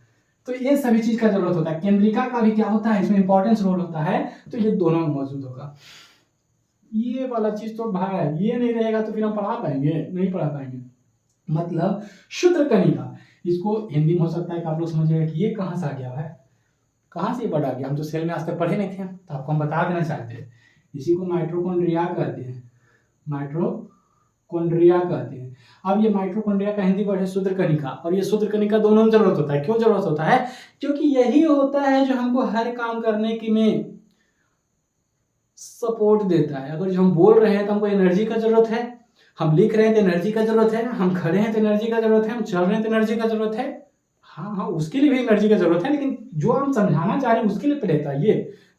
तो ये सभी चीज का जरूरत होता है। केंद्रिका का भी क्या होता है, इसमें इंपॉर्टेंस रोल होता है, तो ये दोनों में मौजूद होगा। ये वाला चीज तो भाई ये नहीं रहेगा तो फिर हम पढ़ा पाएंगे, नहीं पढ़ा पाएंगे। मतलब शुद्र कणिका, इसको हिंदी में हो सकता है कि आप लोग समझिएगा कि ये कहाँ से आ गया है, कहाँ से ये वर्ड आ गया, हम तो सेल में आज तक पढ़े नहीं थे, तो आपको हम बता देना चाहते हैं। इसी को माइटोकॉन्ड्रिया कहते हैं, माइटोकॉन्ड्रिया कहते हैं। अब ये माइटोकॉन्ड्रिया का हिंदी वर्ड है शुद्र कणिका, और ये शुद्र कणिका दोनों में जरूरत होता है। क्यों जरूरत होता है, क्योंकि यही होता है जो हमको हर काम करने की में सपोर्ट देता है। अगर जो हम बोल रहे हैं तो हमको एनर्जी का जरूरत है, हम लिख रहे हैं तो एनर्जी का जरूरत है, हम खड़े हैं तो एनर्जी का जरूरत है, हम चल रहे हैं तो एनर्जी का जरूरत है। हाँ हाँ, उसके लिए भी एनर्जी का जरूरत है, लेकिन जो हम समझाना चाह रहे हैं उसके लिए पहले चाहिए।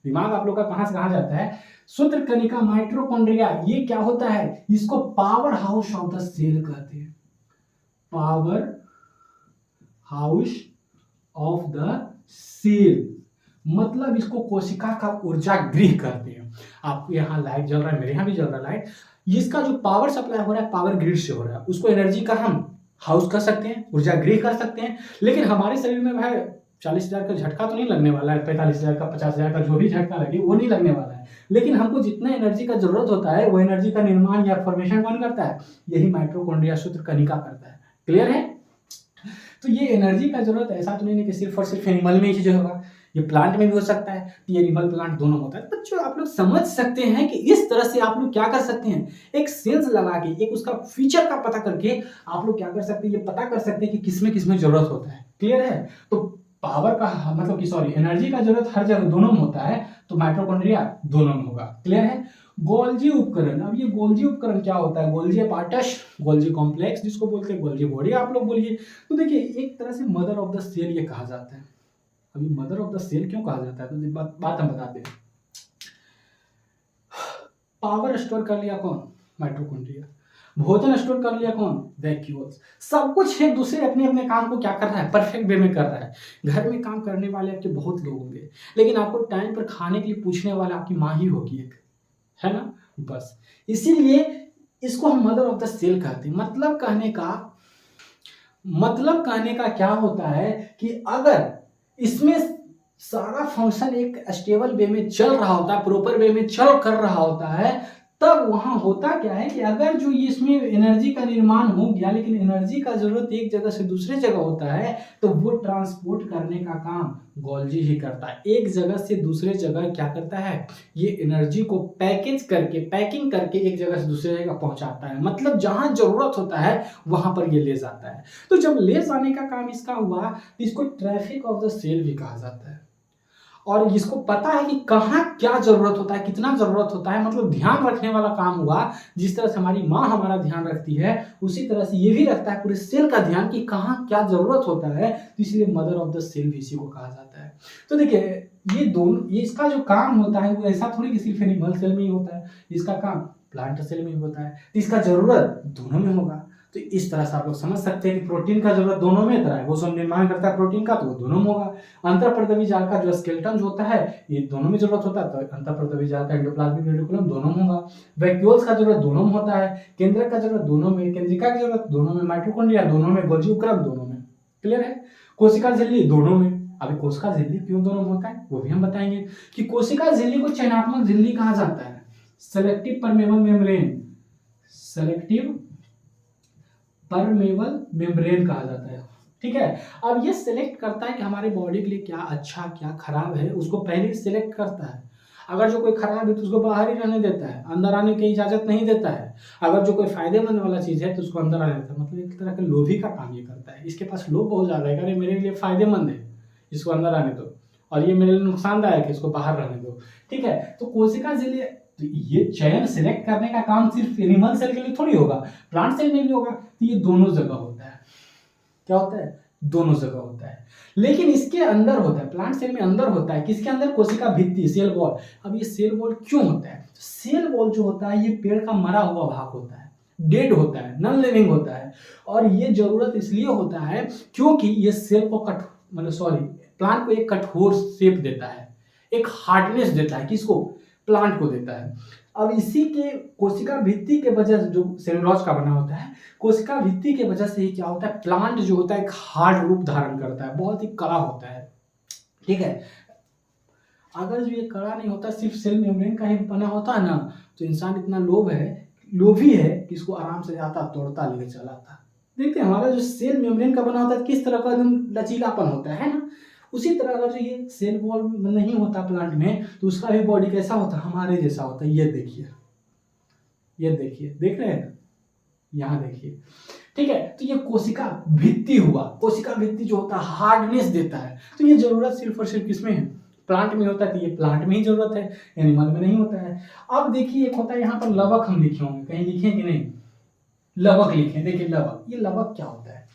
दिमाग आप लोग का कहाँ से कहाँ जाता है। सूत्र कणिका माइटोकॉन्ड्रिया ये क्या होता है, इसको power house of the cell कहते हैं। Power house of the cell मतलब इसको कोशिका का ऊर्जा गृह कहते हैं। आपको यहाँ लाइट जल रहा है, मेरे यहाँ भी जल रहा है लाइट, इसका जो पावर सप्लाई हो रहा है पावर ग्रिड से हो रहा है, उसको एनर्जी का हम हाउस कर सकते हैं, ऊर्जा गृह कर सकते हैं। लेकिन हमारे शरीर में भाई 40,000 का झटका तो नहीं लगने वाला है, 45,000 का 50,000 का जो भी झटका लगे वो नहीं लगने वाला है। लेकिन हमको जितना एनर्जी का जरूरत होता है वो एनर्जी का निर्माण या फॉर्मेशन कौन करता है, यही माइटोकॉन्ड्रिया सूत्र कणिका करता है। क्लियर है। तो ये एनर्जी का जरूरत ऐसा तो नहीं है कि सिर्फ और सिर्फ एनिमल में ही चीज होगा, ये प्लांट में भी हो सकता है। ये एनिमल प्लांट दोनों होता है। बच्चों आप लोग समझ सकते हैं कि इस तरह से आप लोग क्या कर सकते हैं, एक सेंस लगा के, एक उसका फीचर का पता करके आप लोग क्या कर सकते हैं, ये पता कर सकते हैं कि किसमें किसमें जरूरत होता है। क्लियर है। तो पावर का मतलब कि सॉरी एनर्जी का जरूरत हर जगह दोनों में होता है, तो माइटोकॉन्ड्रिया दोनों में होगा। क्लियर है। गोल्जी उपकरण, अब ये गोल्जी उपकरण क्या होता है, गोल्जी अपार्टस, गोल्जी कॉम्प्लेक्स जिसको बोलते हैं, गोल्जी बॉडी आप लोग बोलिए। तो देखिए एक तरह से मदर ऑफ द सेल ये कहा जाता है। अभी मदर ऑफ द सेल क्यों कहा जाता है, तो बात हम बताते हैं। पावर स्टोर कर लिया कौन, माइटोकॉन्ड्रिया। भोजन स्टोर कर लिया कौन, वैक्यूल्स। सब कुछ एक दूसरे अपने अपने काम को क्या कर रहा है, परफेक्ट वे में कर रहा है। घर में काम करने वाले आपके बहुत लोग होंगे, लेकिन आपको टाइम पर खाने के लिए पूछने वाला आपकी माँ ही होगी एक, है ना। बस इसीलिए इसको हम मदर ऑफ द सेल कहते हैं। मतलब कहने का क्या होता है कि अगर इसमें सारा फंक्शन एक स्टेबल वे में चल रहा होता है, प्रॉपर वे में चल कर रहा होता है, तब वहां होता क्या है कि अगर जो ये इसमें एनर्जी का निर्माण हो गया, लेकिन एनर्जी का जरूरत एक जगह से दूसरे जगह होता है, तो वो ट्रांसपोर्ट करने का काम गोल्जी ही करता है। एक जगह से दूसरे जगह क्या करता है, ये एनर्जी को पैकिंग करके एक जगह से दूसरे जगह पहुंचाता है। मतलब जहां जरूरत होता है वहां पर ये ले जाता है। तो जब ले जाने का काम इसका हुआ तो इसको ट्रैफिक ऑफ द सेल भी कहा जाता है। और इसको पता है कि कहाँ क्या जरूरत होता है, कितना जरूरत होता है, मतलब ध्यान रखने वाला काम हुआ। जिस तरह से हमारी माँ हमारा ध्यान रखती है, उसी तरह से ये भी रखता है पूरे सेल का ध्यान कि कहाँ क्या जरूरत होता है। तो इसलिए मदर ऑफ द सेल भी इसी को कहा जाता है। तो देखिए ये दोनों, ये इसका जो काम होता है वो ऐसा थोड़ी कि सिर्फ एनिमल सेल में ही होता है, इसका काम प्लांट सेल में ही होता है। तो इसका जरूरत दोनों में होगा। तो इस तरह से आप लोग समझ सकते हैं कि प्रोटीन का जरूरत दोनों में तरह है, वो सब निर्माण करता है प्रोटीन का, तो वो दोनों में होगा। अंतःपर्दवी जाल का जो स्केलेटन जो होता है ये दोनों में जरूरत होता है, तो अंतःपर्दवी जाल का एंडोप्लाज्मिक रेटिकुलम दोनों में होगा। वैक्यूल्स का जरूरत दोनों में होता है, केंद्रक का जरूरत दोनों में, केंद्रिका की जरूरत दोनों में, माइटोकॉन्ड्रिया दोनों में, गोल्गी उपक्रम दोनों में। क्लियर है? कोशिका झिल्ली दोनों में। अभी कोशिका झिल्ली क्यों दोनों में होता है वो भी हम बताएंगे कि कोशिका झिल्ली को चयनात्मक झिल्ली कहा जाता है, selective permeable membrane, selective permeable membrane कहा जाता है। ठीक है, अब ये सिलेक्ट करता है कि हमारे बॉडी के लिए क्या अच्छा क्या खराब है, उसको पहले सिलेक्ट करता है। अगर जो कोई खराब है तो उसको बाहर ही रहने देता है, अंदर आने की इजाजत नहीं देता है। अगर जो कोई फायदेमंद वाला चीज है तो उसको अंदर आने देता है। मतलब एक तरह का लोभी का काम ये करता है। इसके पास लोभ बहुत ज्यादा है, अरे मेरे लिए फायदेमंद है इसको अंदर आने दो, और ये मेरे लिए नुकसानदायक है इसको बाहर रहने दो। ठीक है, तो कोशिका झिल्ली, तो ये चयन सिलेक्ट करने का काम सिर्फ एनिमल सेल के लिए थोड़ी होगा, प्लांट सेल में भी होगा। तो ये दोनों जगह होता है। क्या होता है? दोनों जगह होता है। लेकिन इसके अंदर होता है, प्लांट सेल में अंदर होता है। किसके अंदर? कोशिका भित्ति, सेल वॉल। अब ये सेल वॉल क्यों होता है? सेल वॉल जो होता है ये पेड़ का मरा हुआ भाग होता है, डेड होता है, नॉन लिविंग होता है। और ये जरूरत इसलिए होता है क्योंकि ये सेल को प्लांट को एक कठोर शेप देता है, एक हार्डनेस देता है। किसको? प्लांट को देता है। अब इसी के कोशिका भित्ति के वजह से, जो सेलुलोज का बना होता है, कोशिका भित्ति के वजह से ही क्या होता है, प्लांट जो होता है एक हार्ड रूप धारण करता है, बहुत ही कड़ा होता है। ठीक है, अगर जो ये कड़ा नहीं होता, सिर्फ सेल मेम्ब्रेन का ही बना होता है ना, तो इंसान इतना लोभी है कि इसको आराम से जाता, तोड़ता, लेके चलाता। देखते हैं हमारा जो सेल मेम्ब्रेन का बना होता है किस तरह का एकदम लचीलापन होता है ना। उसी तरह अगर जो ये सेल वॉल नहीं होता प्लांट में, तो उसका भी बॉडी कैसा होता है? हमारे जैसा होता है। ये देखिए, देख रहे हैं? यहाँ देखिए। ठीक है, तो ये कोशिका भित्ति हुआ। कोशिका भित्ति जो होता है हार्डनेस देता है। तो ये जरूरत सिर्फ और सिर्फ किसमें है? प्लांट में होता है। तो ये प्लांट में ही जरूरत है, एनिमल में नहीं होता है। अब देखिए एक होता है यहाँ पर लवक, हम लिखे होंगे, कहीं लिखे कि नहीं? लवक लिखे। देखिए लवक, ये लवक क्या होता है?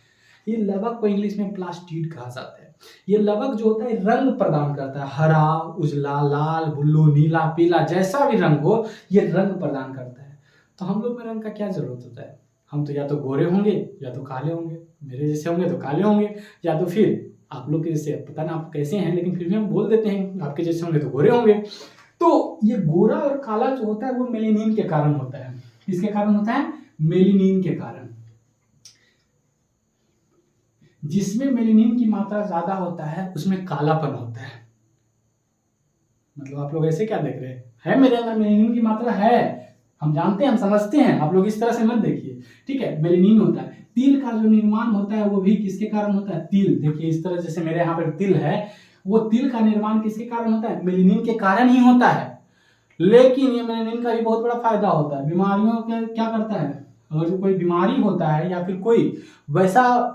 ये लवक को इंग्लिश में प्लास्टिड कहा जाता है। ये लवक जो होता है रंग प्रदान करता है, हरा, उजला, लाल, ब्लू, नीला, पीला, जैसा भी रंग हो ये रंग प्रदान करता है। तो हम लोग में रंग का क्या जरूरत होता है? हम तो या तो गोरे होंगे या तो काले होंगे, मेरे जैसे होंगे तो काले होंगे, या तो फिर आप लोग के जैसे, पता ना आप कैसे हैं, लेकिन फिर भी हम बोल देते हैं आपके जैसे होंगे तो गोरे होंगे। तो ये गोरा और काला जो होता है वो मेलेनिन के कारण होता है। किसके कारण होता है? मेलेनिन के कारण। जिसमें मेलेनिन की मात्रा ज्यादा होता है उसमें कालापन होता है। मतलब आप लोग ऐसे क्या देख रहे हैं? है मेरे अंदर मेलेनिन की मात्रा है, हम जानते हैं, हम समझते हैं, आप लोग इस तरह से मत देखिए। ठीक है, मेलेनिन होता है। तिल का जो निर्माण होता है वो भी किसके कारण होता है? तिल, देखिए इस तरह, जैसे मेरे यहाँ पर तिल है, वो तिल का निर्माण किसके कारण होता है? मेलेनिन के कारण ही होता है। लेकिन ये मेलेनिन का भी बहुत बड़ा फायदा होता है। बीमारियों का क्या करता है? अगर जो कोई बीमारी होता है या फिर कोई वैसा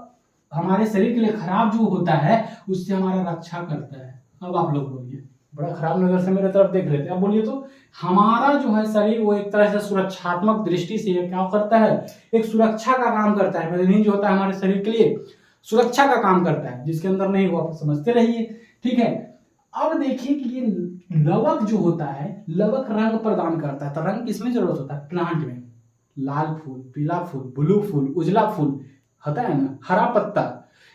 हमारे शरीर के लिए खराब जो होता है उससे हमारा रक्षा करता है। अब आप लोग बोलिए, बड़ा खराब नजर से मेरे तरफ देख रहे थे, अब बोलिए तो हमारा जो है शरीर वो एक तरह से सुरक्षात्मक दृष्टि से क्या करता है? एक सुरक्षा का काम करता है। मेलेनिन जो होता है हमारे शरीर के लिए सुरक्षा का काम करता है, जिसके अंदर नहीं हो आप समझते रहिए। ठीक है, अब देखिए कि ये लवक जो होता है, लवक रंग प्रदान करता है। तो रंग किसमें जरूरत होता है? प्लांट में। लाल फूल, पीला फूल, ब्लू फूल, उजला फूल होता है ना, हरा पत्ता,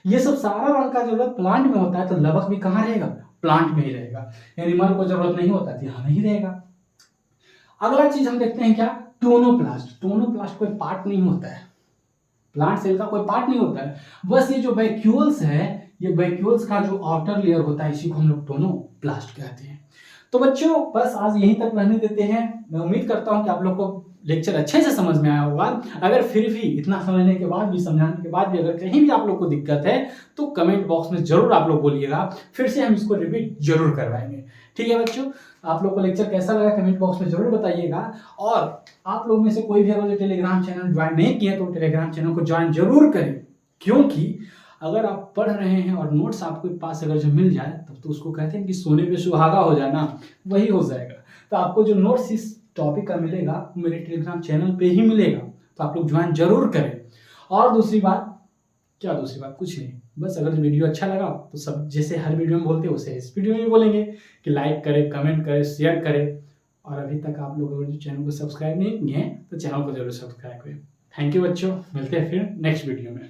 ये सब सारा रंग का जरूरत प्लांट में होता है। तो लवक भी कहाँ रहेगा? प्लांट में ही रहेगा। एनिमल को जरूरत नहीं होता है, यहाँ नहीं रहेगा। अगला चीज हम देखते हैं क्या? टोनोप्लास्ट। टोनोप्लास्ट कोई पार्ट नहीं होता है, प्लांट सेल का कोई पार्ट नहीं होता है, बस ये जो वैक्यूल्स है, ये वैक्यूल्स का जो आउटर लेयर होता है इसी को हम लोग टोनोप्लास्ट कहते हैं। तो बच्चों बस आज यहीं तक रहने देते हैं। मैं उम्मीद करता हूं कि आप लोग को लेक्चर अच्छे से समझ में आया होगा। अगर फिर भी इतना समझने के बाद भी, समझाने के बाद भी अगर कहीं भी आप लोग को दिक्कत है तो कमेंट बॉक्स में जरूर आप लोग बोलिएगा, फिर से हम इसको रिपीट जरूर करवाएंगे। ठीक है बच्चों, आप लोग को लेक्चर कैसा लगा कमेंट बॉक्स में जरूर बताइएगा। और आप लोग में से कोई भी अगर टेलीग्राम चैनल ज्वाइन नहीं किया तो टेलीग्राम चैनल को ज्वाइन जरूर करें, क्योंकि अगर आप पढ़ रहे हैं और नोट्स आपके पास अगर जो मिल जाए तब तो उसको कहते हैं कि सोने पे सुहागा हो जाना, वही हो जाएगा। तो आपको जो नोट्स इस टॉपिक का मिलेगा वो मेरे टेलीग्राम चैनल पे ही मिलेगा, तो आप लोग ज्वाइन जरूर करें। और दूसरी बात, क्या दूसरी बात? कुछ नहीं, बस अगर वीडियो अच्छा लगा तो सब जैसे हर वीडियो में बोलते हैं वैसे इस वीडियो में भी बोलेंगे कि लाइक करें, कमेंट करें, शेयर करें। और अभी तक आप लोग अगर जो चैनल को सब्सक्राइब नहीं किए हैं तो चैनल को जरूर सब्सक्राइब करें। थैंक यू बच्चों, मिलते हैं फिर नेक्स्ट वीडियो में।